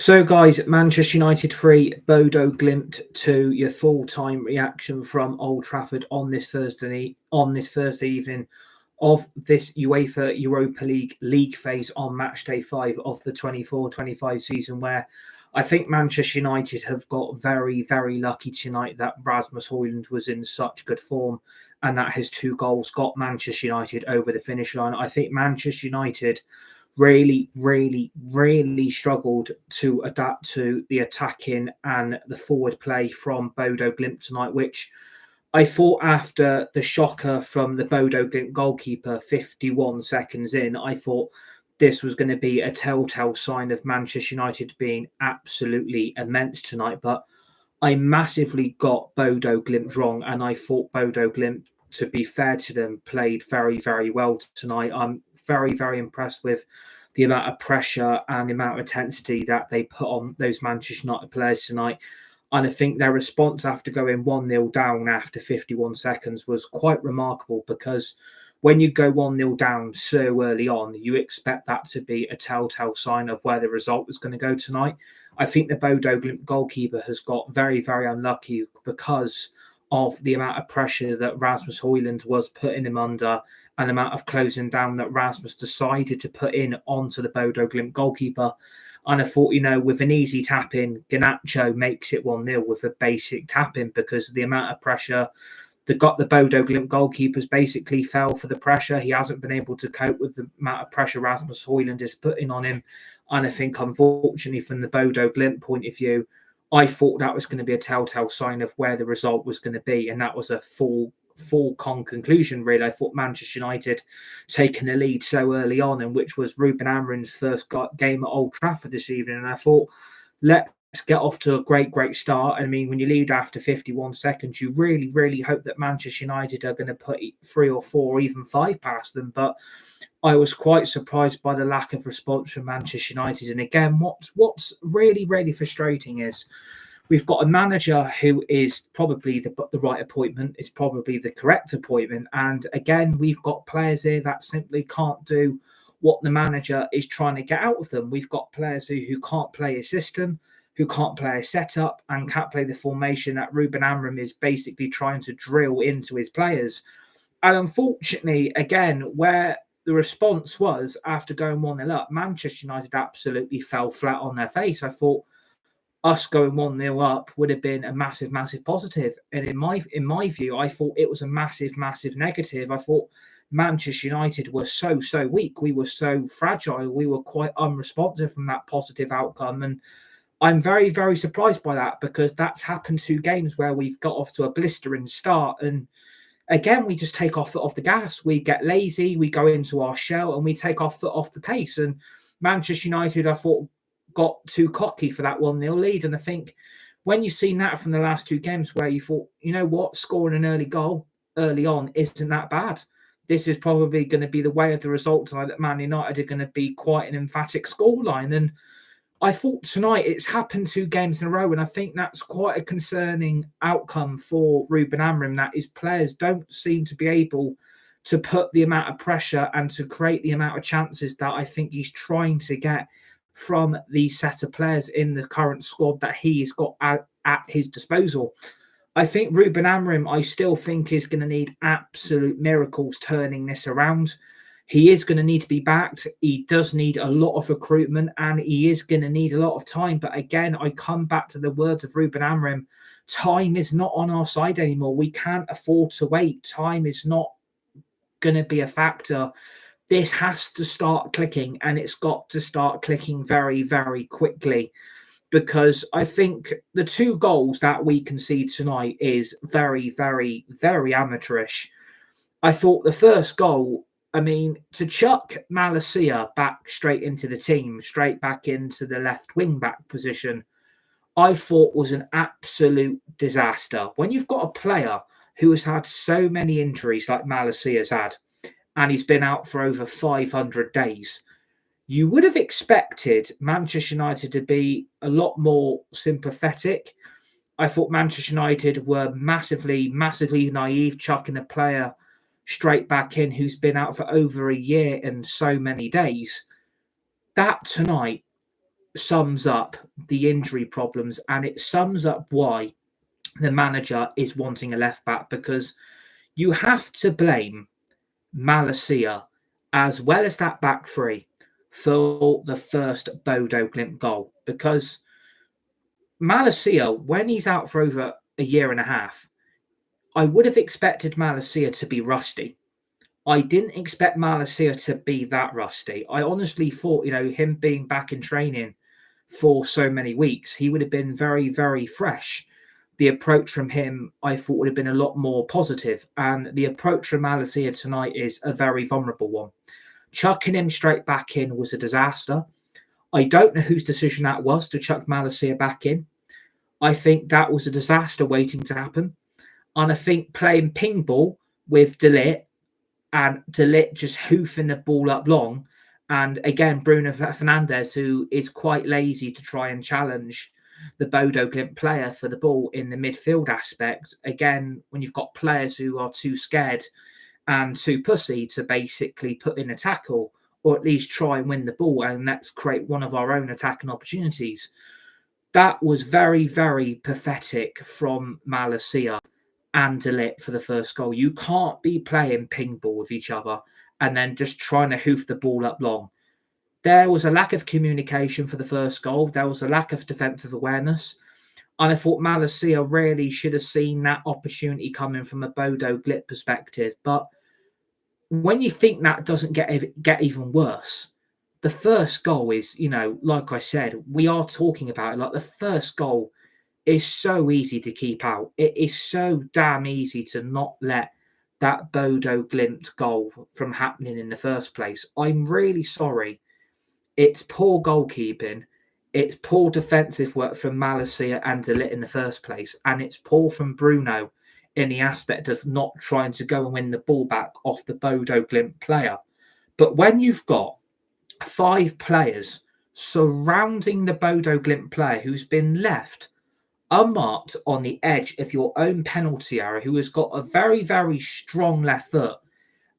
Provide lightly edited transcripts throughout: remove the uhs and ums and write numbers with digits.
So, guys, Manchester United 3, Bodo Glimt 2. Your full-time reaction from Old Trafford on this Thursday evening of this UEFA Europa League phase on match day 5 of the 24-25 season, where I think Manchester United have got very, very lucky tonight that Rasmus Hojlund was in such good form and that his 2 goals got Manchester United over the finish line. I think Manchester United really struggled to adapt to the attacking and the forward play from Bodo Glimt tonight, which I thought after the shocker from the Bodo Glimt goalkeeper 51 seconds in, I thought this was going to be a telltale sign of Manchester United being absolutely immense tonight. But I massively got Bodo Glimt wrong, and I thought Bodo Glimt, to be fair to them, played very, very well tonight. I'm very impressed with the amount of pressure and the amount of intensity that they put on those Manchester United players tonight. And I think their response after going 1-0 down after 51 seconds was quite remarkable, because when you go 1-0 down so early on, you expect that to be a telltale sign of where the result was going to go tonight. I think the Bodo Glimt goalkeeper has got very unlucky because of the amount of pressure that Rasmus Hojlund was putting him under and the amount of closing down that Rasmus decided to put in onto the Bodo Glimt goalkeeper. And I thought, with an easy tap-in, Garnacho makes it 1-0 with a basic tap-in, because of the amount of pressure that got the Bodo Glimt goalkeepers basically fell for the pressure. He hasn't been able to cope with the amount of pressure Rasmus Hojlund is putting on him. And I think, unfortunately, from the Bodo Glimt point of view, I thought that was going to be a telltale sign of where the result was going to be. And that was a full conclusion, really. I thought Manchester United taking the lead so early on, and which was Ruben Amorim's first game at Old Trafford this evening. And I thought, let's get off to a great start. I mean, when you lead after 51 seconds, you really hope that Manchester United are going to put 3 or 4 or even 5 past them. But I was quite surprised by the lack of response from Manchester United. And again, what's really frustrating is we've got a manager who is probably the right appointment, is probably the correct appointment. And again, we've got players here that simply can't do what the manager is trying to get out of them. We've got players who can't play a system, who can't play a setup, and can't play the formation that Ruben Amorim is basically trying to drill into his players. And unfortunately, again, where the response was after going 1-0 up, Manchester United absolutely fell flat on their face. I thought us going 1-0 up would have been a massive positive. And in my view, I thought it was a massive negative. I thought Manchester United were so weak. We were so fragile. We were quite unresponsive from that positive outcome. And I'm very surprised by that, because that's happened 2 games where we've got off to a blistering start. And again, we just take off the gas. We get lazy. We go into our shell and we take off the pace. And Manchester United, I thought, got too cocky for that 1-0 lead. And I think when you've seen that from the last 2 games, where you thought, you know what, scoring an early goal early on isn't that bad. This is probably going to be the way of the result tonight, that Man United are going to be quite an emphatic scoreline. And I thought tonight it's happened 2 games in a row, and I think that's quite a concerning outcome for Ruben Amorim, that his players don't seem to be able to put the amount of pressure and to create the amount of chances that I think he's trying to get from the set of players in the current squad that he's got at his disposal. I think Ruben Amorim, I still think, is going to need absolute miracles turning this around. He is going to need to be backed. He does need a lot of recruitment, and he is going to need a lot of time. But again, I come back to the words of Ruben Amorim. Time is not on our side anymore. We can't afford to wait. Time is not going to be a factor. This has to start clicking, and it's got to start clicking very quickly, because I think the 2 goals that we concede tonight is very amateurish. I thought the first goal, I mean, to chuck MALACIA back straight into the team, straight back into the left wing back position, I thought was an absolute disaster. When you've got a player who has had so many injuries like MALACIA's had, and he's been out for over 500 days, you would have expected Manchester United to be a lot more sympathetic. I thought Manchester United were massively naive, chucking a player straight back in who's been out for over a year and so many days. That tonight sums up the injury problems, and it sums up why the manager is wanting a left back, because you have to blame MALACIA as well as that back three for the first Bodo Glimt goal, because MALACIA, when he's out for over a year and a half, I would have expected MALACIA to be rusty. I didn't expect MALACIA to be that rusty. I honestly thought, him being back in training for so many weeks, he would have been very, very fresh. The approach from him, I thought, would have been a lot more positive. And the approach from MALACIA tonight is a very vulnerable one. Chucking him straight back in was a disaster. I don't know whose decision that was to chuck MALACIA back in. I think that was a disaster waiting to happen. And I think playing ping ball with DALOT and DALOT just hoofing the ball up long. And again, Bruno Fernandes, who is quite lazy to try and challenge the Bodo Glimt player for the ball in the midfield aspect. Again, when you've got players who are too scared and too pussy to basically put in a tackle, or at least try and win the ball, and let's create one of our own attacking opportunities. That was very, very pathetic from MALACIA and DALOT for the first goal. You can't be playing ping ball with each other and then just trying to hoof the ball up long. There was a lack of communication for the first goal. There was a lack of defensive awareness. And I thought MALACIA really should have seen that opportunity coming from a Bodo Glimt perspective. But when you think that doesn't get even worse, the first goal is, like I said, we are talking about it. Like, the first goal is so easy to keep out. It is so damn easy to not let that Bodo Glimt goal from happening in the first place. I'm really sorry. It's poor goalkeeping. It's poor defensive work from MALACIA and DALOT in the first place. And it's poor from Bruno in the aspect of not trying to go and win the ball back off the Bodo Glimt player. But when you've got 5 players surrounding the Bodo Glimt player who's been left unmarked on the edge of your own penalty area, who has got a very, very strong left foot,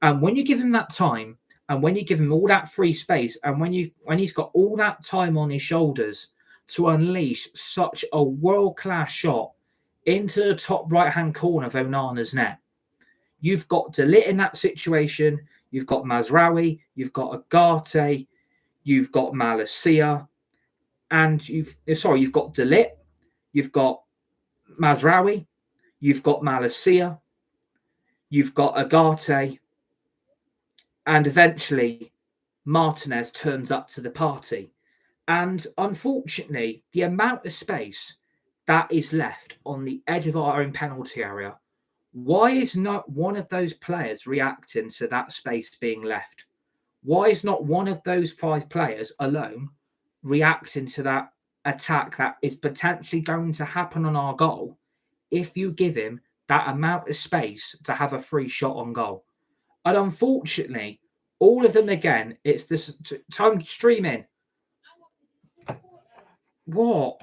and when you give him that time, and when you give him all that free space, and when he's got all that time on his shoulders to unleash such a world-class shot into the top right-hand corner of Onana's net, you've got DALOT in that situation, you've got Mazraoui, you've got UGARTE, you've got MALACIA, and you've got DALOT, you've got Mazraoui, you've got MALACIA, you've got UGARTE, and eventually Martinez turns up to the party. And unfortunately, the amount of space that is left on the edge of our own penalty area, why is not one of those players reacting to that space being left? Why is not one of those 5 players alone reacting to that attack that is potentially going to happen on our goal if you give him that amount of space to have a free shot on goal? And unfortunately, all of them, again, it's this time streaming. What?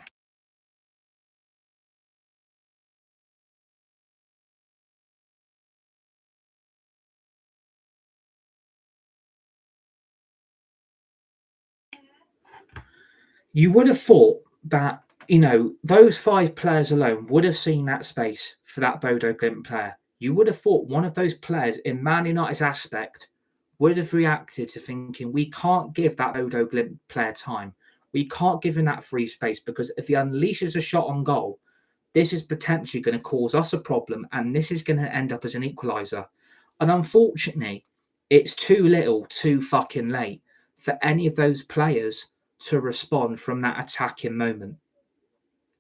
You would have thought that, those 5 players alone would have seen that space for that Bodo Glimt player. You would have thought one of those players in Man United's aspect would have reacted to thinking, we can't give that Bodo Glimt player time. We can't give him that free space, because if he unleashes a shot on goal, this is potentially going to cause us a problem, and this is going to end up as an equaliser. And unfortunately, it's too little, too fucking late for any of those players to respond from that attacking moment.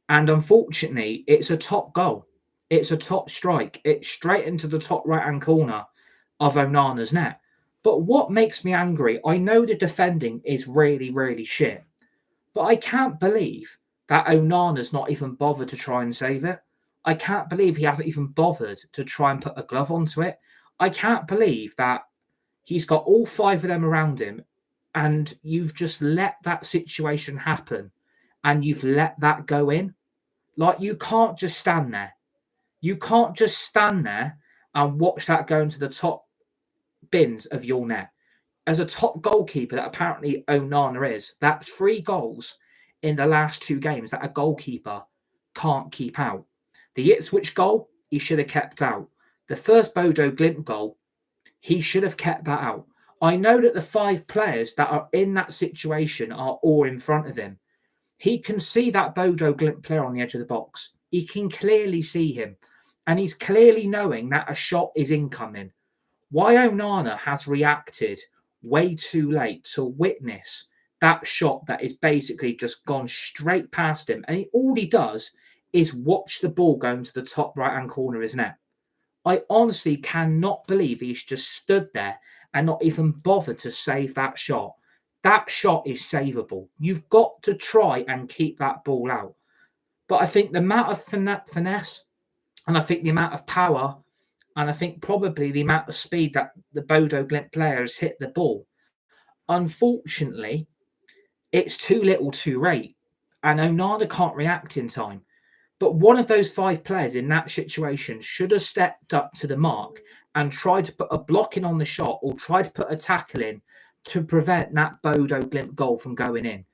And unfortunately, it's a top goal. It's a top strike. It's straight into the top right-hand corner of Onana's net. But what makes me angry, I know the defending is really, really shit, but I can't believe that Onana's not even bothered to try and save it. I can't believe he hasn't even bothered to try and put a glove onto it. I can't believe that he's got all 5 of them around him, and you've just let that situation happen, and you've let that go in. Like, you can't just stand there. You can't just stand there and watch that go into the top bins of your net. As a top goalkeeper that apparently Onana is, that's 3 goals in the last 2 games that a goalkeeper can't keep out. The Ipswich goal, he should have kept out. The first Bodo Glimt goal, he should have kept that out. I know that the 5 players that are in that situation are all in front of him. He can see that Bodo Glimt player on the edge of the box. He can clearly see him. And he's clearly knowing that a shot is incoming. Why ONANA has reacted way too late to witness that shot that is basically just gone straight past him. And all he does is watch the ball go into the top right-hand corner of his net. I honestly cannot believe he's just stood there and not even bothered to save that shot. That shot is savable. You've got to try and keep that ball out. But I think the amount of finesse, and I think the amount of power, and I think probably the amount of speed that the Bodo Glimt player has hit the ball, unfortunately, it's too little too late. And ONANA can't react in time. But one of those 5 players in that situation should have stepped up to the mark and tried to put a block in on the shot or tried to put a tackle in to prevent that Bodo Glimt goal from going in.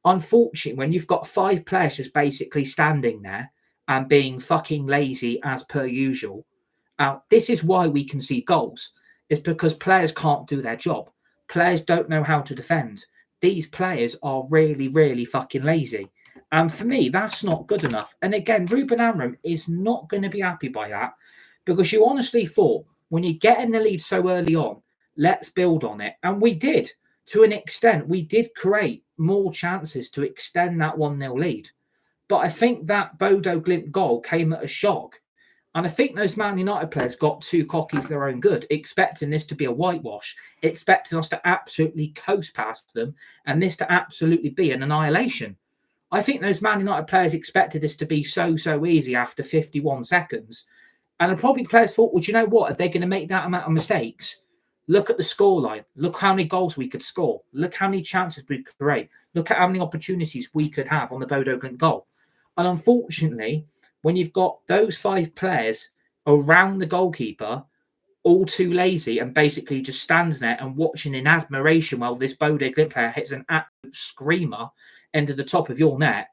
Unfortunately, when you've got 5 players just basically standing there and being fucking lazy as per usual, this is why we can see goals. It's because players can't do their job. Players don't know how to defend. These players are really, really fucking lazy. And for me, that's not good enough. And again, Ruben Amorim is not going to be happy by that, because you honestly thought when you get in the lead so early on, let's build on it. And we did. To an extent, we did create more chances to extend that 1-0 lead. But I think that Bodo Glimt goal came at a shock. And I think those Man United players got too cocky for their own good, expecting this to be a whitewash, expecting us to absolutely coast past them and this to absolutely be an annihilation. I think those Man United players expected this to be so easy after 51 seconds. And probably players thought, well, do you know what? If they're going to make that amount of mistakes, look at the scoreline. Look how many goals we could score. Look how many chances we could create. Look at how many opportunities we could have on the Bodo Glimt goal. And unfortunately, when you've got those 5 players around the goalkeeper, all too lazy and basically just stands there and watching in admiration while this Bodo Glimt player hits an absolute screamer into the top of your net,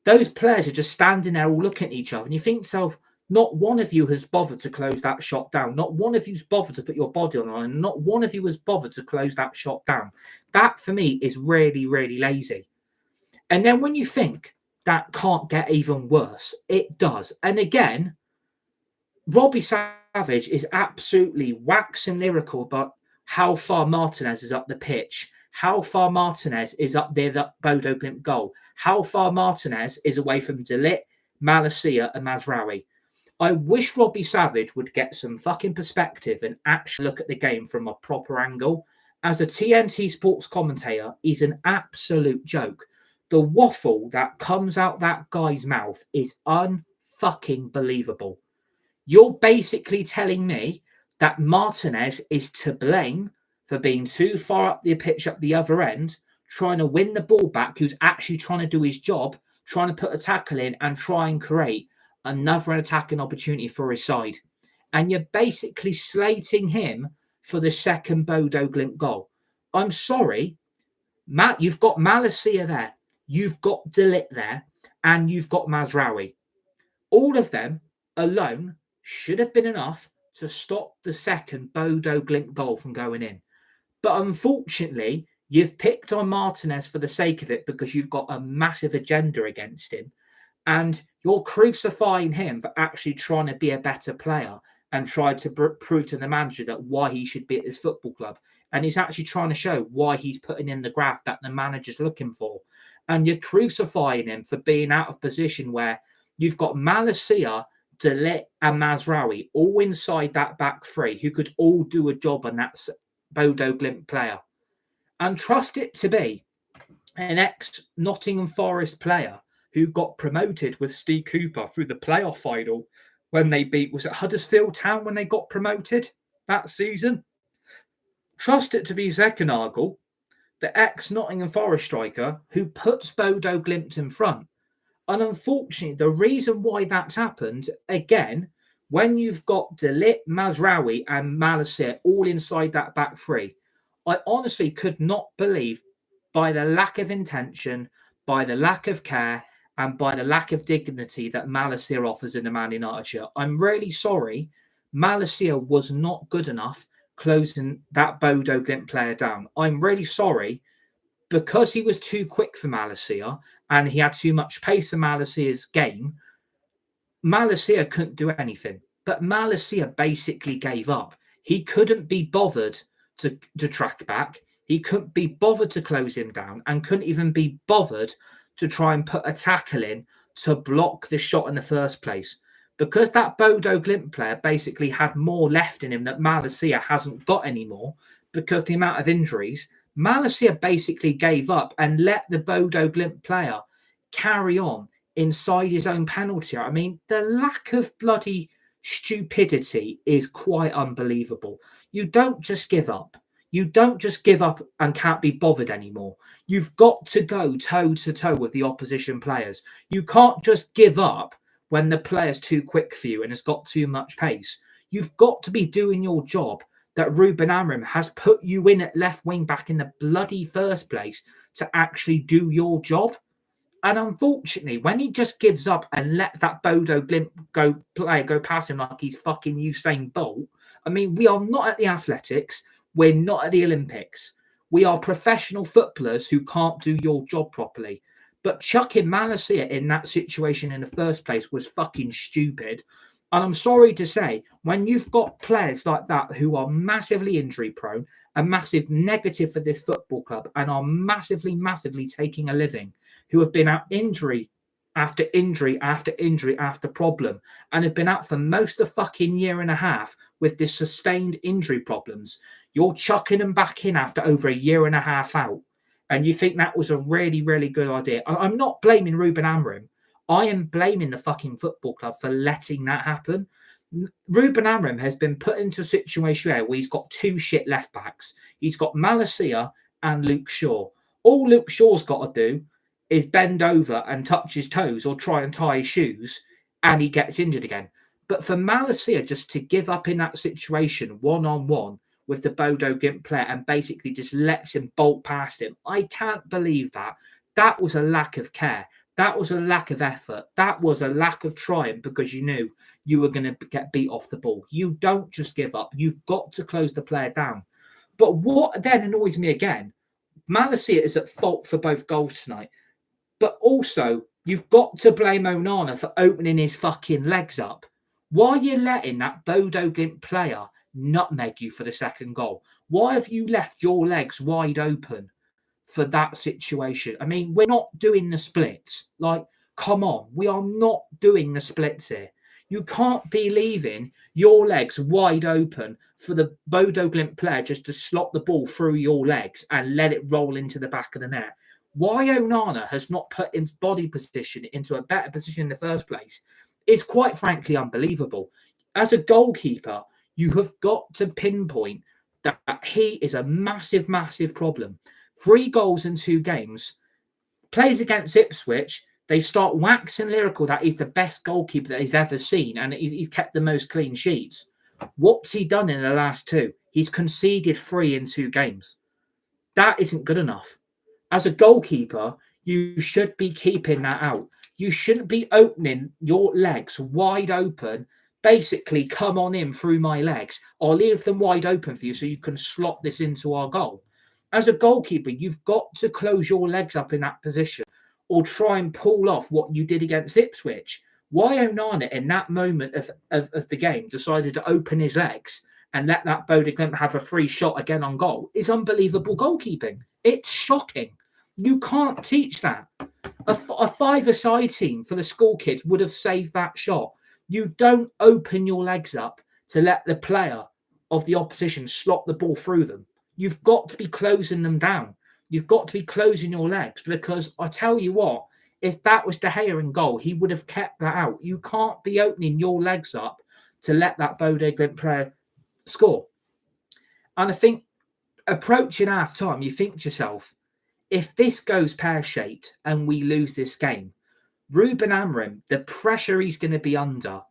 those players are just standing there all looking at each other. And you think to yourself, not one of you has bothered to close that shot down. Not one of you's bothered to put your body on it. And not one of you has bothered to close that shot down. That, for me, is really, really lazy. And then when you think that can't get even worse, it does. And again, Robbie Savage is absolutely waxing lyrical about how far Martinez is up the pitch, how far Martinez is up there, that Bodo Glimt goal, how far Martinez is away from DALOT, MALACIA and Mazraoui. I wish Robbie Savage would get some fucking perspective and actually look at the game from a proper angle. As a TNT Sports commentator, he's an absolute joke. The waffle that comes out that guy's mouth is unfucking believable. You're basically telling me that Martinez is to blame for being too far up the pitch up the other end, trying to win the ball back, who's actually trying to do his job, trying to put a tackle in and try and create another attacking opportunity for his side. And you're basically slating him for the second Bodo Glimt goal. I'm sorry, Matt, you've got MALACIA there, you've got DALOT there, and you've got Mazraoui. All of them alone should have been enough to stop the second Bodo Glimt goal from going in. But unfortunately, you've picked on Martinez for the sake of it because you've got a massive agenda against him. And you're crucifying him for actually trying to be a better player and try to prove to the manager that why he should be at this football club. And he's actually trying to show why he's putting in the graph that the manager's looking for. And you're crucifying him for being out of position where you've got MALACIA, DALOT and Mazraoui all inside that back 3 who could all do a job on that Bodo Glimt player. And trust it to be an ex-Nottingham Forest player who got promoted with Steve Cooper through the playoff final when they beat, was it Huddersfield Town when they got promoted that season? Trust it to be Zekenagel, the ex-Nottingham Forest striker who puts Bodo Glimt in front. And unfortunately, the reason why that's happened, again, when you've got DALOT, Mazraoui and MALACIA all inside that back 3, I honestly could not believe by the lack of intention, by the lack of care and by the lack of dignity that MALACIA offers in the Man United shirt. I'm really sorry. MALACIA was not good enough closing that Bodo Glimt player down. I'm really sorry, because he was too quick for MALACIA and he had too much pace in MALACIA's game. MALACIA couldn't do anything, but MALACIA basically gave up. He couldn't be bothered to track back. He couldn't be bothered to close him down and couldn't even be bothered to try and put a tackle in to block the shot in the first place. Because that Bodo Glimt player basically had more left in him that MALACIA hasn't got anymore because the amount of injuries, MALACIA basically gave up and let the Bodo Glimt player carry on inside his own penalty. I mean, the lack of bloody stupidity is quite unbelievable. You don't just give up. You don't just give up and can't be bothered anymore. You've got to go toe to toe with the opposition players. You can't just give up when the player's too quick for you and has got too much pace. You've got to be doing your job that Ruben Amorim has put you in at left wing back in the bloody first place to actually do your job. And unfortunately, when he just gives up and lets that Bodo Glimt go past him like he's fucking Usain Bolt, I mean, we are not at the athletics. We're not at the Olympics. We are professional footballers who can't do your job properly. But chucking MALACIA in that situation in the first place was fucking stupid. And I'm sorry to say, when you've got players like that who are massively injury prone, a massive negative for this football club, and are massively, massively taking a living, who have been out injury after injury after injury after problem, and have been out for most of the fucking year and a half with this sustained injury problems, you're chucking them back in after over a year and a half out. And you think that was a really, really good idea. I'm not blaming Ruben Amorim. I am blaming the fucking football club for letting that happen. Ruben Amorim has been put into a situation where he's got two shit left backs. He's got MALACIA and Luke Shaw. All Luke Shaw's got to do is bend over and touch his toes or try and tie his shoes, and he gets injured again. But for MALACIA just to give up in that situation one-on-one with the Bodo Glimt player and basically just lets him bolt past him, I can't believe that. That was a lack of care. That was a lack of effort. That was a lack of trying because you knew you were going to get beat off the ball. You don't just give up. You've got to close the player down. But what then annoys me again, MALACIA is at fault for both goals tonight. But also, you've got to blame ONANA for opening his fucking legs up. Why are you letting that Bodo Glimt player nutmeg you for the second goal? Why have you left your legs wide open for that situation? I mean, we're not doing the splits. Like, come on, we are not doing the splits here. You can't be leaving your legs wide open for the Bodo Glimt player just to slot the ball through your legs and let it roll into the back of the net. Why ONANA has not put his body position into a better position in the first place is quite frankly unbelievable. As a goalkeeper, you have got to pinpoint that he is a massive, massive problem. 3 goals in 2 games. Plays against Ipswich, they start waxing lyrical that he's the best goalkeeper that he's ever seen and he's kept the most clean sheets. What's he done in the last 2? He's conceded 3 in 2 games. That isn't good enough. As a goalkeeper, you should be keeping that out. You shouldn't be opening your legs wide open. Basically, come on in through my legs. I'll leave them wide open for you so you can slot this into our goal. As a goalkeeper, you've got to close your legs up in that position or try and pull off what you did against Ipswich. Why ONANA in that moment of the game decided to open his legs and let that Bodo Glimt have a free shot again on goal is unbelievable goalkeeping. It's shocking. You can't teach that. A 5-a-side team for the school kids would have saved that shot. You don't open your legs up to let the player of the opposition slot the ball through them. You've got to be closing them down. You've got to be closing your legs because I tell you what, if that was De Gea in goal, he would have kept that out. You can't be opening your legs up to let that Bodo Glimt player score. And I think approaching half time, you think to yourself, if this goes pear-shaped and we lose this game, Ruben Amorim, the pressure he's going to be under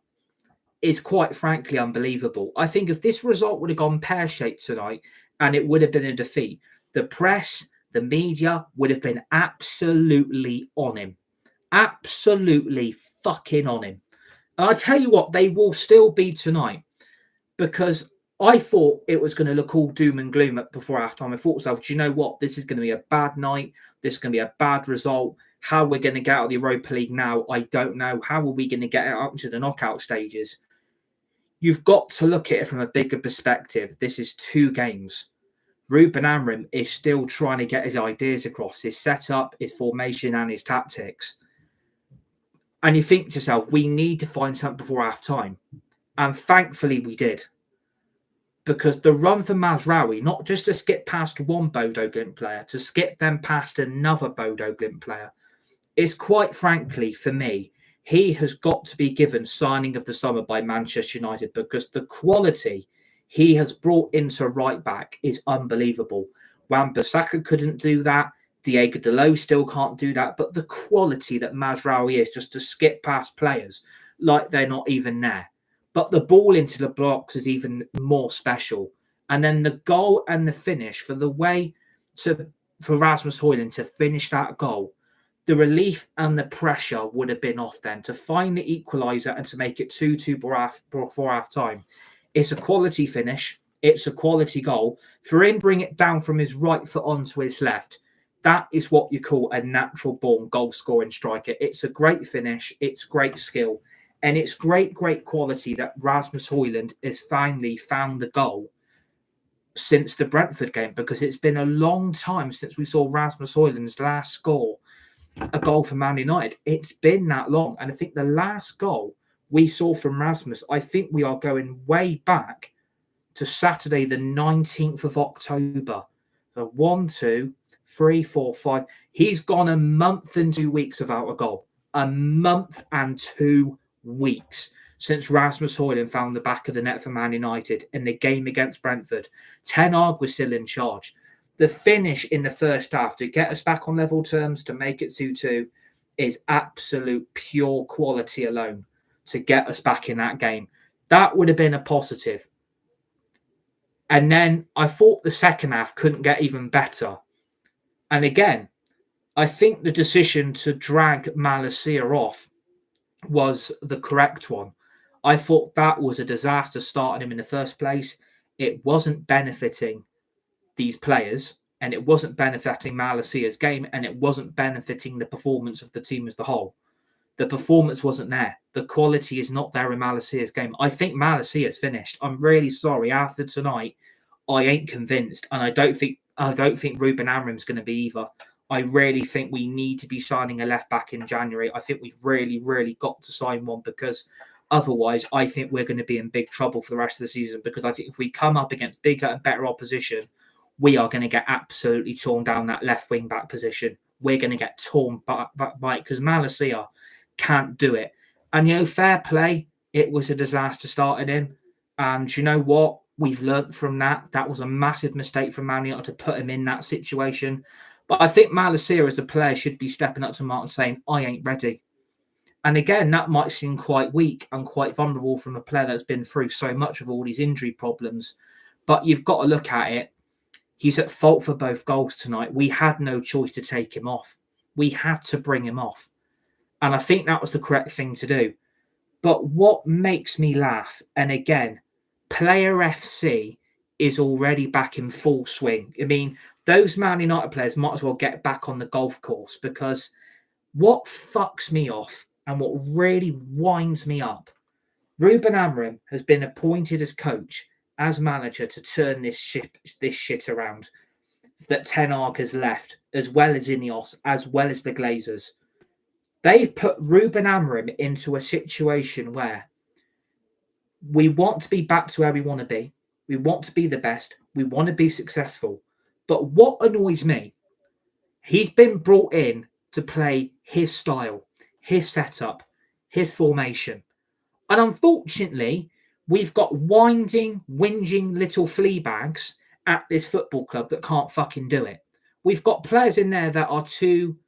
is quite frankly unbelievable. I think if this result would have gone pear-shaped tonight and it would have been a defeat, the press, the media would have been absolutely on him. Absolutely fucking on him. And I tell you what, they will still be tonight, because I thought it was going to look all doom and gloom before halftime. I thought to myself, do you know what? This is going to be a bad night. This is going to be a bad result. How we're going to get out of the Europa League now, I don't know. How are we going to get out into the knockout stages? You've got to look at it from a bigger perspective. This is 2 games. Ruben Amorim is still trying to get his ideas across, his setup, his formation, and his tactics. And you think to yourself, we need to find something before half-time. And thankfully we did. Because the run for Mazraoui, not just to skip past one Bodo Glimt player, to skip them past another Bodo Glimt player, is quite frankly, for me, he has got to be given signing of the summer by Manchester United, because the quality he has brought into right back is unbelievable. Wan-Bissaka couldn't do that. Diego Dalot still can't do that. But the quality that Mazraoui is, just to skip past players like they're not even there. But the ball into the box is even more special. And then the goal and the finish, for the way for Rasmus Hojlund to finish that goal, the relief and the pressure would have been off then. To find the equaliser and to make it 2-2 before half-time. It's a quality finish. It's a quality goal. For him, bring it down from his right foot onto his left. That is what you call a natural-born goal-scoring striker. It's a great finish. It's great skill. And it's great quality that Rasmus Hojlund has finally found the goal since the Brentford game, because it's been a long time since we saw Rasmus Hojlund's last score a goal for Man United. It's been that long. And I think the last goal we saw from Rasmus, I think we are going way back to Saturday, the 19th of October. So 1, 2, 3, 4, 5. He's gone a month and 2 weeks without a goal. A month and 2 weeks since Rasmus Hojlund found the back of the net for Man United in the game against Brentford. Ten Hag was still in charge. The finish in the first half to get us back on level terms, to make it 2-2, is absolute pure quality alone to get us back in that game. That would have been a positive. And then I thought the second half couldn't get even better. And again, I think the decision to drag Malacia off was the correct one. I thought that was a disaster starting him in the first place. It wasn't benefiting these players, and it wasn't benefiting Malacia's game, and it wasn't benefiting the performance of the team as a whole. The performance wasn't there. The quality is not there in Malacia's game. I think Malacia's finished. I'm really sorry. After tonight, I ain't convinced, and I don't think Ruben Amorim's going to be either. I really think we need to be signing a left back in January. I think we've really got to sign one, because otherwise I think we're going to be in big trouble for the rest of the season, because I think if we come up against bigger and better opposition, we are going to get absolutely torn down that left wing back position. We're going to get torn by because Malacia can't do it. And, fair play, it was a disaster starting him. And you know what? We've learnt from that. That was a massive mistake from Man United to put him in that situation. But I think Malacia as a player should be stepping up to Martin saying, I ain't ready. And again, that might seem quite weak and quite vulnerable from a player that's been through so much of all these injury problems. But you've got to look at it. He's at fault for both goals tonight. We had no choice to take him off. We had to bring him off. And I think that was the correct thing to do. But what makes me laugh, and again, Player FC is already back in full swing. I mean, those Man United players might as well get back on the golf course, because what fucks me off and what really winds me up, Ruben Amorim has been appointed as coach, as manager, to turn this shit around that Ten Hag has left, as well as Ineos, as well as the Glazers. They've put Ruben Amorim into a situation where we want to be back to where we want to be. We want to be the best. We want to be successful. But what annoys me, he's been brought in to play his style, his setup, his formation. And unfortunately, we've got whinging little flea bags at this football club that can't fucking do it. We've got players in there that are too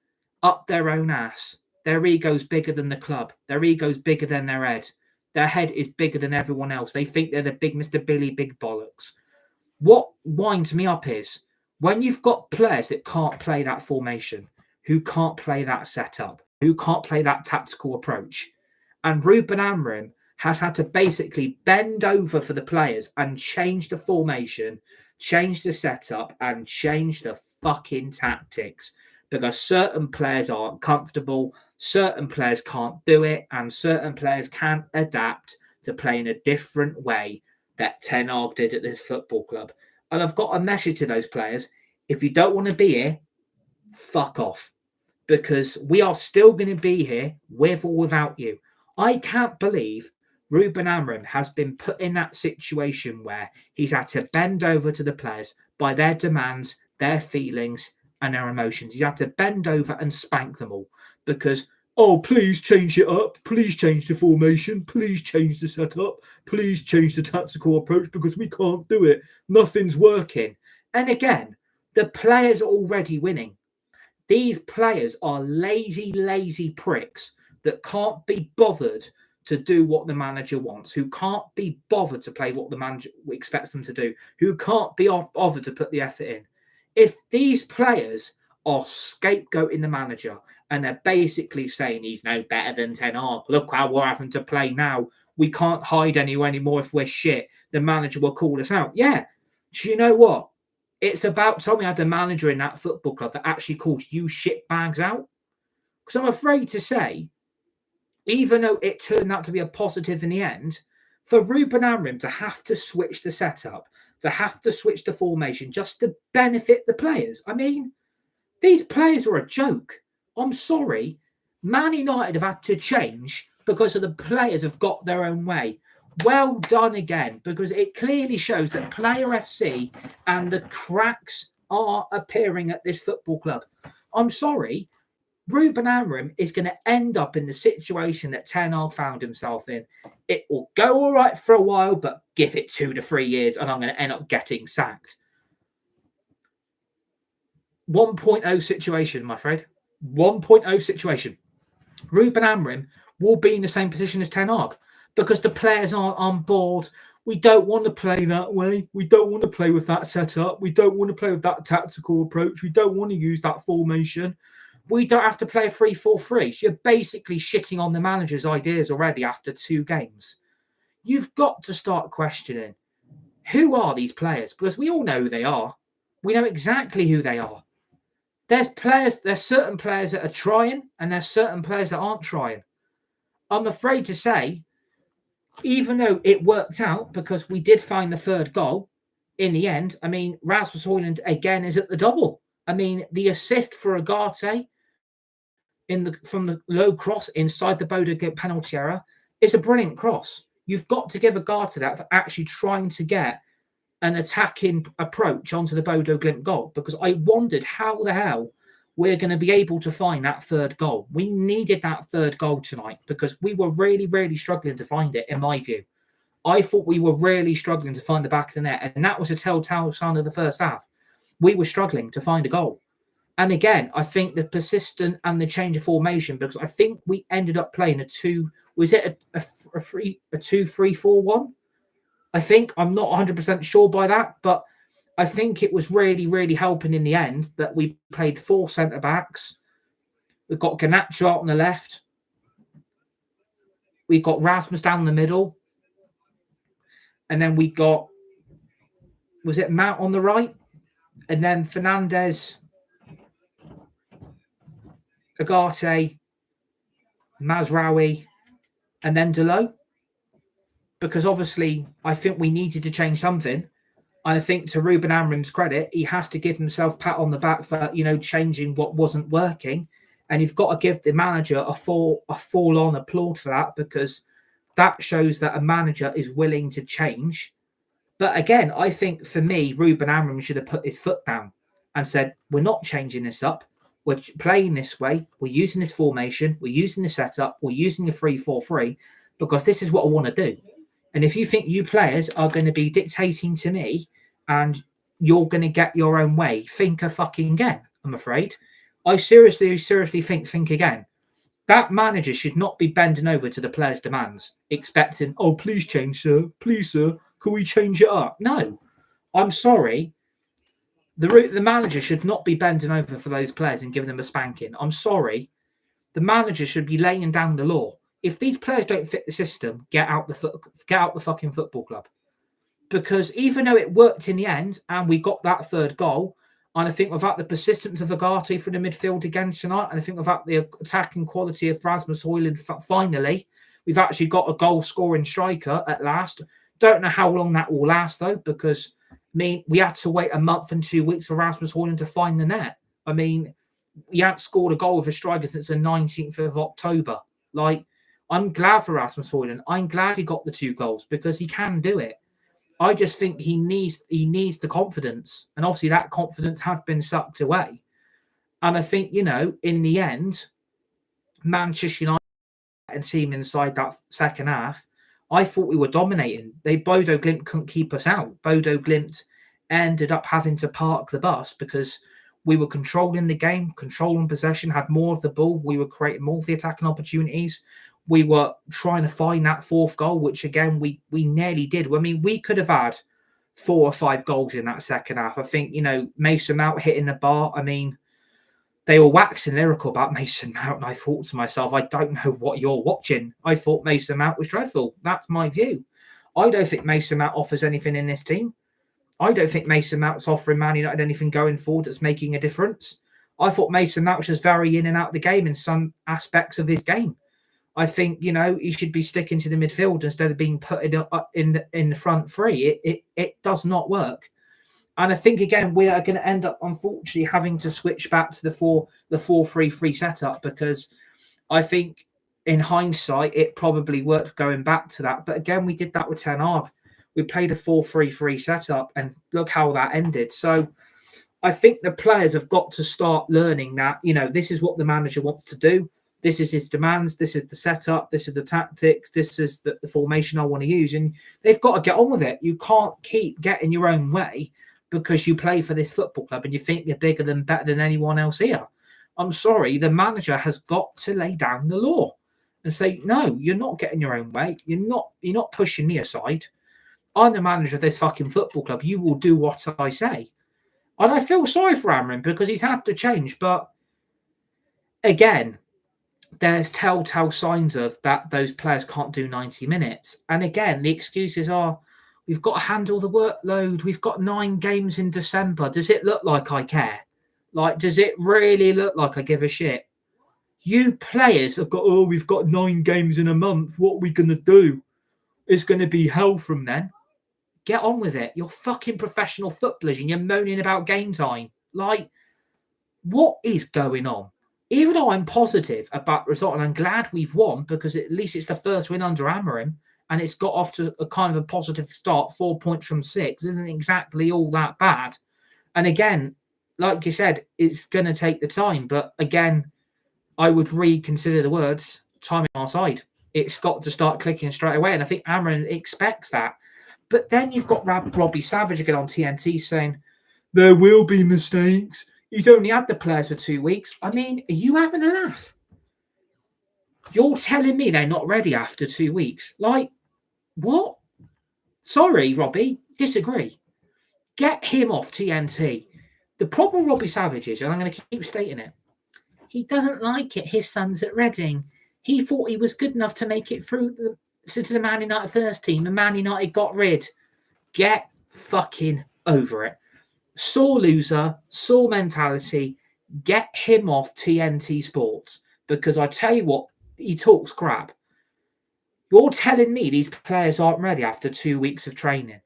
up their own ass. Their ego's bigger than the club. Their ego's bigger than their head. Their head is bigger than everyone else. They think they're the big Mr. Billy Big Bollocks. What winds me up is When you've got players that can't play that formation, who can't play that setup, who can't play that tactical approach, and Ruben Amorim has had to basically bend over for the players and change the formation, change the setup, and change the fucking tactics because certain players aren't comfortable, certain players can't do it, and certain players can't adapt to playing a different way that Ten Hag did at this football club. And I've got a message to those players. If you don't want to be here, fuck off. Because we are still going to be here with or without you. I can't believe Ruben Amorim has been put in that situation where he's had to bend over to the players by their demands, their feelings, and their emotions. He's had to bend over and spank them all because, oh, please change it up. Please change the formation. Please change the setup. Please change the tactical approach because we can't do it. Nothing's working. And again, the players are already winning. These players are lazy pricks that can't be bothered to do what the manager wants, who can't be bothered to play what the manager expects them to do, who can't be bothered to put the effort in. If these players are scapegoating the manager and they're basically saying he's no better than Ten Hag, look how we're having to play now, we can't hide anymore if we're shit, the manager will call us out. Yeah, do you know what? It's about time we had a manager in that football club that actually calls you shit bags out. Because I'm afraid to say, even though it turned out to be a positive in the end, for Ruben Amorim to have to switch the setup, to have to switch the formation just to benefit the players. I mean, these players are a joke. I'm sorry. Man United have had to change because of the players have got their own way. Well done again, because it clearly shows that Player FC and the cracks are appearing at this football club. I'm sorry. Ruben Amorim is going to end up in the situation that Ten Hag found himself in. It will go all right for a while, but give it 2 to 3 years and I'm going to end up getting sacked. 1.0 situation, my friend. 1.0 situation. Ruben Amorim will be in the same position as Ten Hag because the players aren't on board. We don't want to play that way. We don't want to play with that setup. We don't want to play with that tactical approach. We don't want to use that formation. We don't have to play a 3-4-3. So you're basically shitting on the manager's ideas already after 2 games. You've got to start questioning, who are these players? Because we all know who they are. We know exactly who they are. There's certain players that are trying and there's certain players that aren't trying. I'm afraid to say, even though it worked out because we did find the 3rd goal in the end, I mean, Rasmus Hojlund again is at the double. I mean, the assist for UGARTE from the low cross inside the Bodo penalty area is a brilliant cross. You've got to give UGARTE that for actually trying to get an attacking approach onto the Bodo Glimt goal, because I wondered how the hell we're going to be able to find that 3rd goal. We needed that 3rd goal tonight because we were really struggling to find it, in my view. I thought we were really struggling to find the back of the net, and that was a telltale sign of the first half. We were struggling to find a goal. And again, I think the persistent and the change of formation, because I think we ended up playing a 2-3-4-1? I think, I'm not 100% sure by that, but I think it was really helping in the end that we played 4 centre-backs. We've got Garnacho out on the left. We've got Rasmus down the middle. And then we got, was it Mount on the right? And then Fernandes, UGARTE, Mazraoui, and then DALOT. Because obviously, I think we needed to change something. And I think to Ruben Amorim's credit, he has to give himself a pat on the back for, changing what wasn't working. And you've got to give the manager a full-on applaud for that, because that shows that a manager is willing to change. But again, I think for me, Ruben Amorim should have put his foot down and said, we're not changing this up. We're playing this way. We're using this formation. We're using the setup. We're using the 3-4-3 because this is what I want to do. And if you think you players are going to be dictating to me and you're going to get your own way, think again, I'm afraid. I seriously think again. That manager should not be bending over to the players' demands, expecting, oh, please change, sir. Please, sir. Can we change it up? No. I'm sorry. The manager should not be bending over for those players and giving them a spanking. I'm sorry. The manager should be laying down the law. If these players don't fit the system, get out the fucking football club. Because even though it worked in the end and we got that third goal, and I think without the persistence of UGARTE for the midfield again tonight, and I think without the attacking quality of Rasmus Hojlund, finally, we've actually got a goal-scoring striker at last. Don't know how long that will last, though, because, I mean, we had to wait a month and 2 weeks for Rasmus Hojlund to find the net. I mean, he hadn't scored a goal with a striker since the 19th of October. Like, I'm glad for Rasmus Hojlund. I'm glad he got the 2 goals because he can do it. I just think he needs the confidence. And obviously that confidence had been sucked away. And I think, you know, in the end, Manchester United and team inside that second half, I thought we were dominating. Bodo Glimt couldn't keep us out. Bodo Glimt ended up having to park the bus because we were controlling the game, controlling possession, had more of the ball. We were creating more of the attacking opportunities. We were trying to find that 4th goal, which again, we nearly did. I mean, we could have had 4 or 5 goals in that second half. I think, you know, Mason Mount hitting the bar. I mean, they were waxing lyrical about Mason Mount. And I thought to myself, I don't know what you're watching. I thought Mason Mount was dreadful. That's my view. I don't think Mason Mount offers anything in this team. I don't think Mason Mount's offering Man United anything going forward that's making a difference. I thought Mason Mount was just very in and out of the game in some aspects of his game. I think, you know, he should be sticking to the midfield instead of being put in the front 3. It does not work. And I think, again, we are going to end up, unfortunately, having to switch back to the 4-3-3 setup because I think, in hindsight, it probably worked going back to that. But, again, we did that with Ten Hag. We played a 4-3-3 setup, and look how that ended. So I think the players have got to start learning that, you know, this is what the manager wants to do. This is his demands. This is the setup. This is the tactics. This is the formation I want to use. And they've got to get on with it. You can't keep getting your own way because you play for this football club and you think you're bigger than better than anyone else here. I'm sorry. The manager has got to lay down the law and say, no, you're not getting your own way. You're not pushing me aside. I'm the manager of this fucking football club. You will do what I say. And I feel sorry for Amrin because he's had to change. But again, there's telltale signs of that those players can't do 90 minutes. And again, the excuses are, we've got to handle the workload. We've got 9 games in December. Does it look like I care? Like, does it really look like I give a shit? You players have got, we've got 9 games in a month. What are we going to do? It's going to be hell from then. Get on with it. You're fucking professional footballers and you're moaning about game time. Like, what is going on? Even though I'm positive about the result, and I'm glad we've won because at least it's the first win under Amorim and it's got off to a kind of a positive start, 4 points from 6, isn't exactly all that bad. And again, like you said, it's going to take the time. But again, I would reconsider the words, time on our side. It's got to start clicking straight away. And I think Amorim expects that. But then you've got Robbie Savage again on TNT saying, there will be mistakes. He's only had the players for 2 weeks. I mean, are you having a laugh? You're telling me they're not ready after 2 weeks? Like, what? Sorry, Robbie. Disagree. Get him off TNT. The problem with Robbie Savage is, and I'm going to keep stating it, he doesn't like it. His son's at Reading. He thought he was good enough to make it through to the Man United first team, and Man United got rid. Get fucking over it. Sore loser, sore mentality. Get him off TNT Sports because I tell you what, he talks crap. You're telling me these players aren't ready after 2 weeks of training.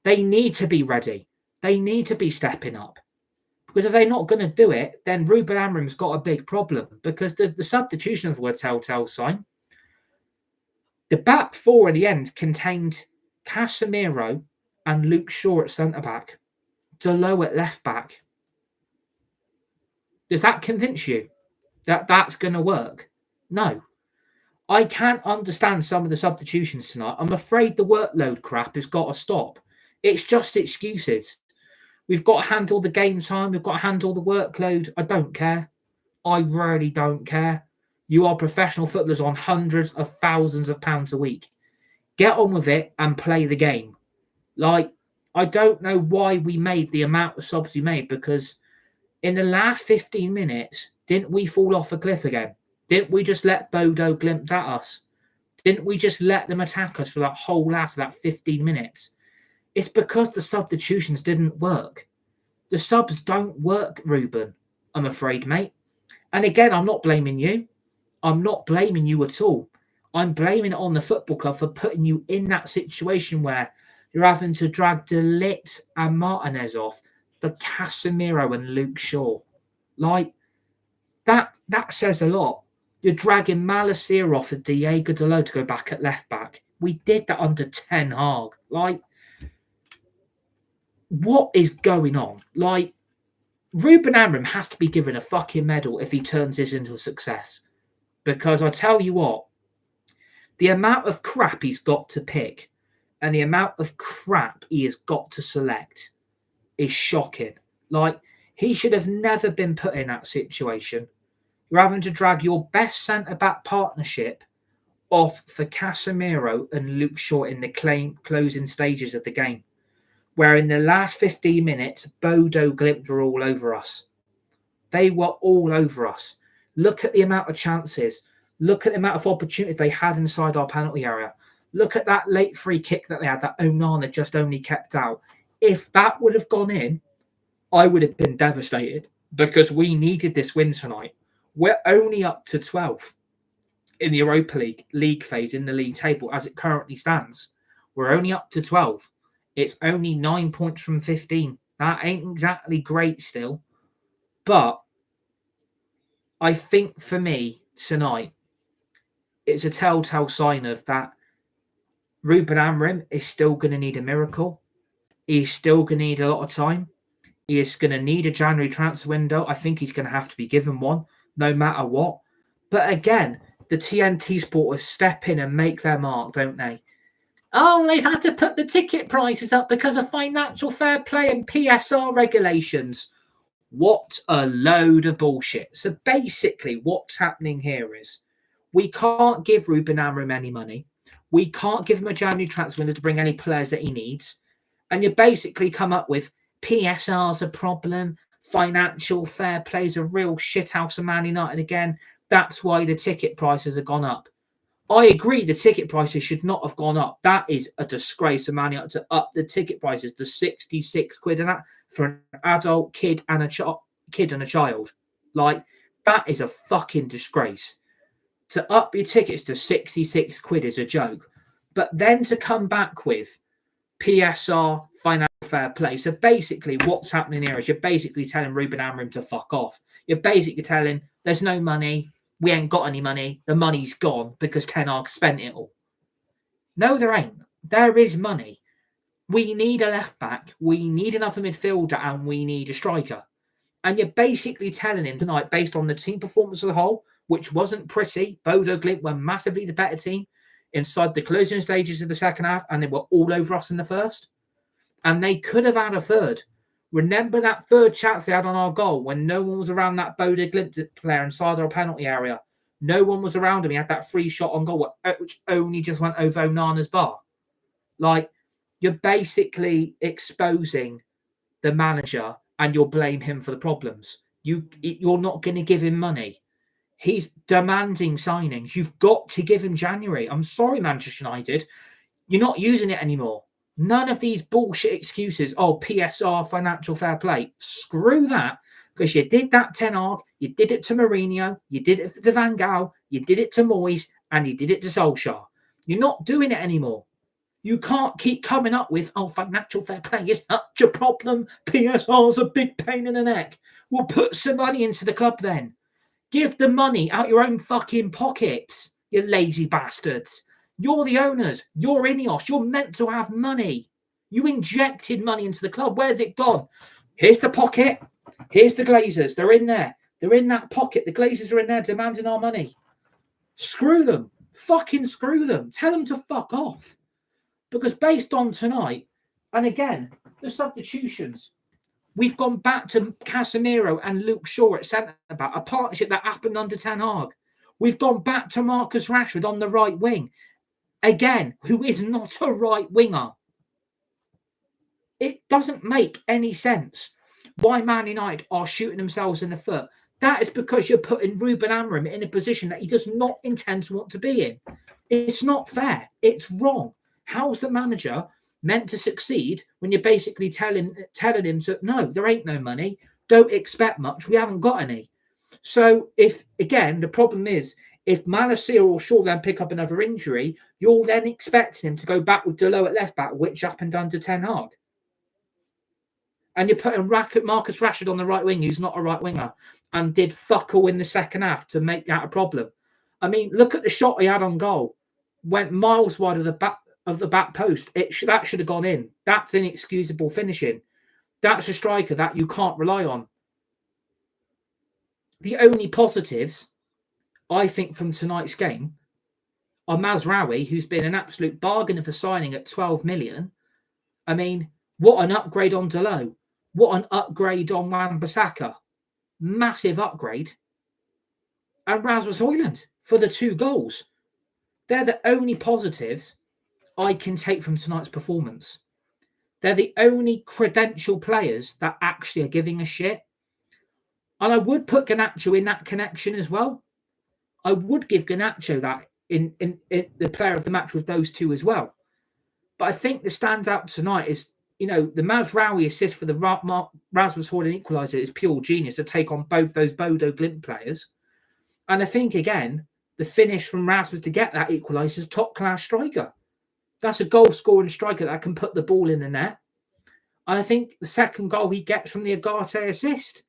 They need to be ready. They need to be stepping up. Because if they're not going to do it, then Ruben Amorim's got a big problem because the substitution of the word telltale sign. The back 4 in the end contained Casemiro and Luke Shaw at centre-back. DALOT at left-back. Does that convince you that that's going to work? No. I can't understand some of the substitutions tonight. I'm afraid the workload crap has got to stop. It's just excuses. We've got to handle the game time. We've got to handle the workload. I don't care. I really don't care. You are professional footballers on hundreds of thousands of pounds a week. Get on with it and play the game. Like, I don't know why we made the amount of subs we made, because in the last 15 minutes, didn't we fall off a cliff again? Didn't we just let Bodo Glimt at us? Didn't we just let them attack us for that whole last of that 15 minutes? It's because the substitutions didn't work. The subs don't work, Ruben, I'm afraid, mate. And again, I'm not blaming you. I'm not blaming you at all. I'm blaming it on the football club for putting you in that situation where you're having to drag DALOT and Martinez off for Casemiro and Luke Shaw. Like, that says a lot. You're dragging Malacia off of Diego Dalot to go back at left back. We did that under Ten Hag. Like, what is going on? Like, Ruben Amorim has to be given a fucking medal if he turns this into a success. Because I tell you what, the amount of crap he's got to pick and the amount of crap he has got to select is shocking. Like, he should have never been put in that situation. You're having to drag your best centre-back partnership off for Casemiro and Luke Shaw in the closing stages of the game, where in the last 15 minutes, Bodo Glimt were all over us. They were all over us. Look at the amount of chances. Look at the amount of opportunities they had inside our penalty area. Look at that late free kick that they had that ONANA just only kept out. If that would have gone in, I would have been devastated, because we needed this win tonight. We're only up to 12th in the Europa League phase in the league table as it currently stands. We're only up to 12. It's only 9 points from 15. That ain't exactly great still. But I think for me tonight, it's a telltale sign of that Ruben Amorim is still going to need a miracle. He's still going to need a lot of time. He is going to need a January transfer window. I think he's going to have to be given one, no matter what. But again, the TNT supporters step in and make their mark, don't they? Oh, they've had to put the ticket prices up because of financial fair play and PSR regulations. What a load of bullshit. So basically what's happening here is we can't give Ruben Amorim any money. We can't give him a January transfer window to bring any players that he needs. And you basically come up with PSR's a problem. Financial fair play is a real shithouse of Man United again. That's why the ticket prices have gone up. I agree the ticket prices should not have gone up. That is a disgrace of Man United to up the ticket prices to 66 quid and that for an adult kid and a child. Like, that is a fucking disgrace. To up your tickets to 66 quid is a joke. But then to come back with PSR, financial fair play. So basically what's happening here is you're basically telling Ruben Amorim to fuck off. You're basically telling him there's no money. We ain't got any money. The money's gone because Ten Hag spent it all. No, there ain't. There is money. We need a left back. We need another midfielder and we need a striker. And you're basically telling him tonight, based on the team performance as a whole, which wasn't pretty, Bodo Glimt were massively the better team inside the closing stages of the second half, and they were all over us in the first. And they could have had a third. Remember that third chance they had on our goal when no one was around that Bodo Glimt player inside our penalty area? No one was around him. He had that free shot on goal, which only just went over Onana's bar. Like, you're basically exposing the manager and you'll blame him for the problems. You're not going to give him money. He's demanding signings. You've got to give him January. I'm sorry, Manchester United. You're not using it anymore. None of these bullshit excuses. Oh, PSR, financial fair play. Screw that. Because you did that, Ten Hag. You did it to Mourinho. You did it to Van Gaal. You did it to Moyes. And you did it to Solskjaer. You're not doing it anymore. You can't keep coming up with, oh, financial fair play is such a problem. PSR's a big pain in the neck. Well, put some money into the club then. Give the money out your own fucking pockets, you lazy bastards. You're the owners. You're Ineos. You're meant to have money. You injected money into the club. Where's it gone? Here's the pocket. Here's the Glazers. They're in there. They're in that pocket. The Glazers are in there demanding our money. Screw them. Fucking screw them. Tell them to fuck off. Because based on tonight, and again, the substitutions, we've gone back to Casemiro and Luke Shaw at centre-back, a partnership that happened under Ten Hag. We've gone back to Marcus Rashford on the right wing. Again, who is not a right winger. It doesn't make any sense why Man United are shooting themselves in the foot. That is because you're putting Ruben Amorim in a position that he does not intend to want to be in. It's not fair. It's wrong. How's the manager meant to succeed when you're basically telling him to, no, there ain't no money. Don't expect much. We haven't got any. So if, again, the problem is, if Malacia or Shaw then pick up another injury, you're then expecting him to go back with DALOT at left back, which happened under Ten Hag. And you're putting Marcus Rashford on the right wing, who's not a right winger, and did fuck all in the second half to make that a problem. I mean, look at the shot he had on goal. Went miles wide of the back post. That should have gone in. That's inexcusable finishing. That's a striker that you can't rely on. The only positives, I think, from tonight's game are Mazraoui, who's been an absolute bargain for signing at 12 million. I mean, what an upgrade on DALOT. What an upgrade on Wan-Bissaka. Massive upgrade. And Rasmus Hojlund for the 2 goals. They're the only positives I can take from tonight's performance. They're the only credential players that actually are giving a shit. And I would put Garnacho in that connection as well. I would give Garnacho that in the player of the match with those 2 as well. But I think the standout tonight is, the Mazraoui assist for the Rasmus Hojlund equaliser is pure genius to take on both those Bodo Glimt players. And I think, again, the finish from Rasmus to get that equaliser is top-class striker. That's a goal-scoring striker that can put the ball in the net. And I think the second goal he gets from the UGARTE assist.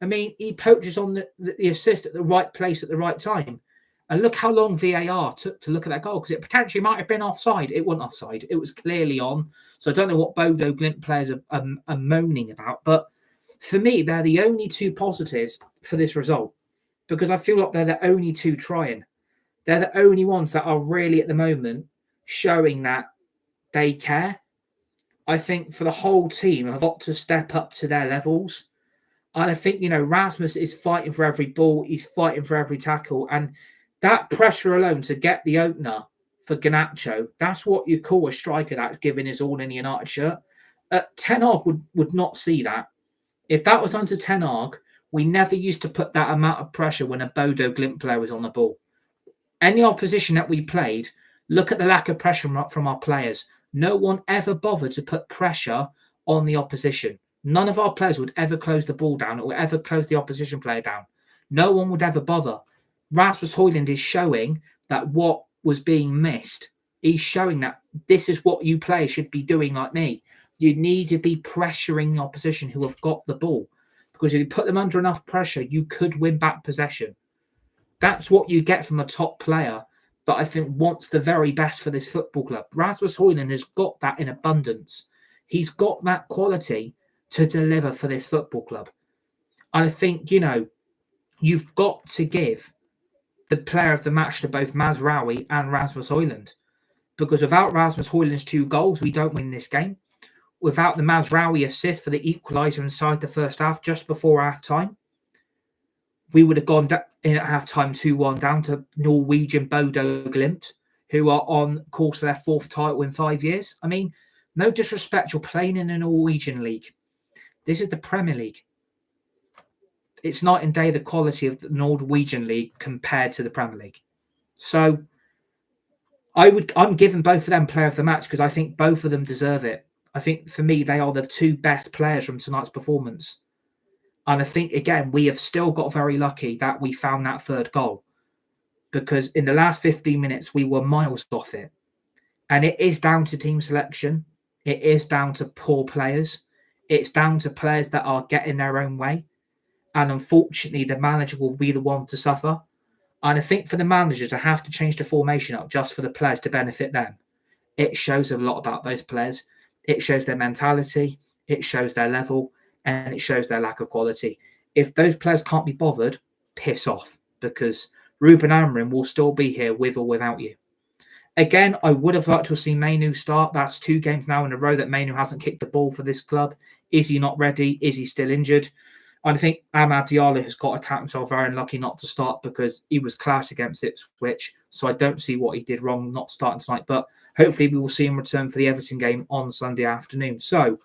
I mean, he poaches on the assist at the right place at the right time. And look how long VAR took to look at that goal, because it potentially might have been offside. It wasn't offside. It was clearly on. So I don't know what Bodo Glimt players are moaning about. But for me, they're the only 2 positives for this result, because I feel like they're the only 2 trying. They're the only ones that are really at the moment showing that they care. I think for the whole team have got to step up to their levels. And I think, Rasmus is fighting for every ball. He's fighting for every tackle. And that pressure alone to get the opener for Garnacho, that's what you call a striker that's giving his all in a United shirt. Ten Hag would not see that. If that was under Ten Hag, we never used to put that amount of pressure when a Bodo Glimt player was on the ball. Any opposition that we played, look at the lack of pressure from our players. No one ever bothered to put pressure on the opposition. None of our players would ever close the ball down or ever close the opposition player down. No one would ever bother. Rasmus Hojlund is showing that what was being missed. He's showing that this is what you players should be doing like me. You need to be pressuring the opposition who have got the ball. Because if you put them under enough pressure, you could win back possession. That's what you get from a top player that I think wants the very best for this football club. Rasmus Hojlund has got that in abundance. He's got that quality to deliver for this football club. And I think, you've got to give the player of the match to both Mazraoui and Rasmus Hojlund. Because without Rasmus Hojlund's 2 goals, we don't win this game. Without the Mazraoui assist for the equaliser inside the first half, just before half-time, we would have gone in at half-time 2-1 down to Norwegian Bodo Glimt, who are on course for their 4th title in 5 years. I mean, no disrespect, you're playing in a Norwegian league. This is the Premier League. It's night and day the quality of the Norwegian league compared to the Premier League. So I'm giving both of them player of the match because I think both of them deserve it. I think for me, they are the 2 best players from tonight's performance. And I think, again, we have still got very lucky that we found that 3rd goal. Because in the last 15 minutes, we were miles off it. And it is down to team selection. It is down to poor players. It's down to players that are getting their own way. And unfortunately, the manager will be the one to suffer. And I think for the manager to have to change the formation up just for the players to benefit them, it shows a lot about those players. It shows their mentality. It shows their level. And it shows their lack of quality. If those players can't be bothered, piss off. Because Ruben Amorim will still be here with or without you. Again, I would have liked to have seen MAINOO start. That's 2 games now in a row that MAINOO hasn't kicked the ball for this club. Is he not ready? Is he still injured? I think Amad Diallo has got to count himself very unlucky not to start because he was class against Ipswich. So I don't see what he did wrong not starting tonight. But hopefully we will see him return for the Everton game on Sunday afternoon. So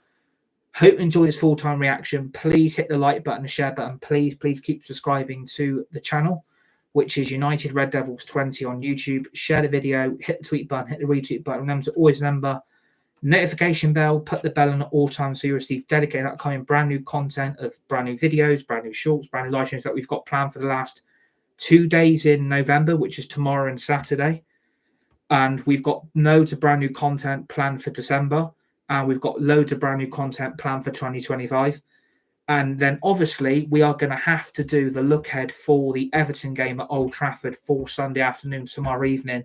Hope you enjoy this full-time reaction. Please hit the like button, the share button. Please keep subscribing to the channel, which is United Red Devils 20 on YouTube. Share the video, hit the tweet button, hit the retweet button. Remember to always notification bell, put the bell on at all times so you receive dedicated upcoming brand new content of brand new videos, brand new shorts, brand new live streams that we've got planned for the last 2 days in November, which is tomorrow and Saturday. And we've got loads of brand new content planned for December. And we've got loads of brand new content planned for 2025. And then obviously we are going to have to do the look ahead for the Everton game at Old Trafford for Sunday afternoon, tomorrow evening,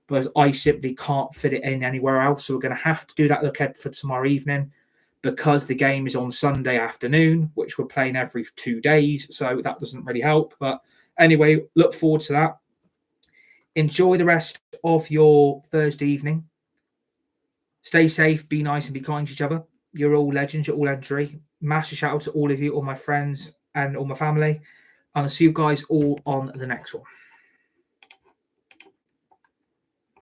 because I simply can't fit it in anywhere else. So we're going to have to do that look ahead for tomorrow evening because the game is on Sunday afternoon, which we're playing every 2 days. So that doesn't really help. But anyway, look forward to that. Enjoy the rest of your Thursday evening. Stay safe, be nice and be kind to each other. You're all legends, you're all legendary. Massive shout out to all of you, all my friends and all my family. And I'll see you guys all on the next one.